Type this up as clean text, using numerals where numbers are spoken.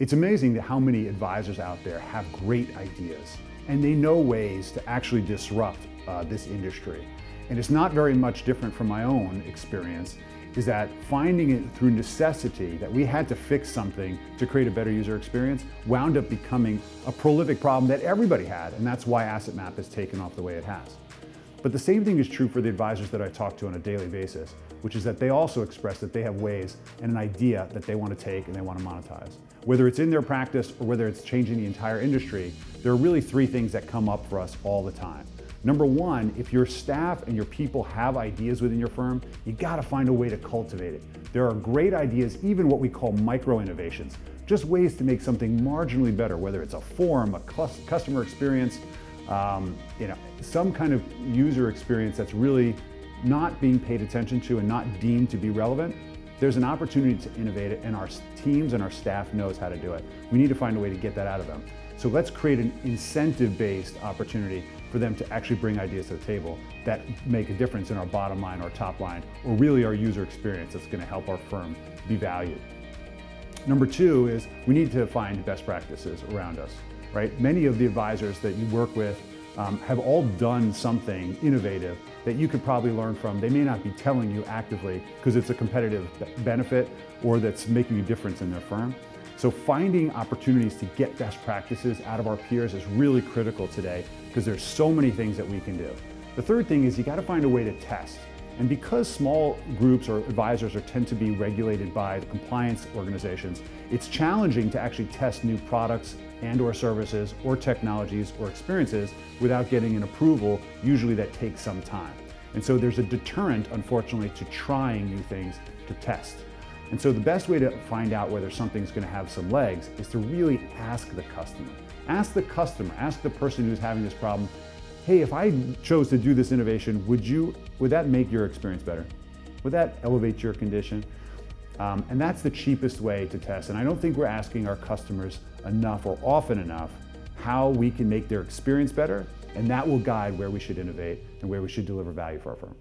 It's amazing how many advisors out there have great ideas and they know ways to actually disrupt this industry. And it's not very much different from my own experience, is that finding it through necessity that we had to fix something to create a better user experience wound up becoming a prolific problem that everybody had, and that's why Asset Map has taken off the way it has. But the same thing is true for the advisors that I talk to on a daily basis, which is that they also express that they have ways and an idea that they want to take and they want to monetize. Whether it's in their practice or whether it's changing the entire industry, there are really three things that come up for us all the time. Number one, if your staff and your people have ideas within your firm, you gotta find a way to cultivate it. There are great ideas, even what we call micro innovations, just ways to make something marginally better, whether it's a form, a customer experience, some kind of user experience that's really not being paid attention to and not deemed to be relevant. There's an opportunity to innovate it, and our teams and our staff knows how to do it. We need to find a way to get that out of them. So let's create an incentive-based opportunity for them to actually bring ideas to the table that make a difference in our bottom line, our top line, or really our user experience that's going to help our firm be valued. Number two is we need to find best practices around us, right? Many of the advisors that you work with have all done something innovative that you could probably learn from. They may not be telling you actively because it's a competitive benefit or that's making a difference in their firm. So finding opportunities to get best practices out of our peers is really critical today because there's so many things that we can do. The third thing is you got to find a way to test. And because small groups or advisors tend to be regulated by the compliance organizations, it's challenging to actually test new products and or services or technologies or experiences without getting an approval. Usually that takes some time. And so there's a deterrent, unfortunately, to trying new things to test. And so the best way to find out whether something's going to have some legs is to really ask the customer. Ask the customer, ask the person who's having this problem, hey, if I chose to do this innovation, would that make your experience better? Would that elevate your condition? And that's the cheapest way to test. And I don't think we're asking our customers enough or often enough how we can make their experience better, and that will guide where we should innovate and where we should deliver value for our firm.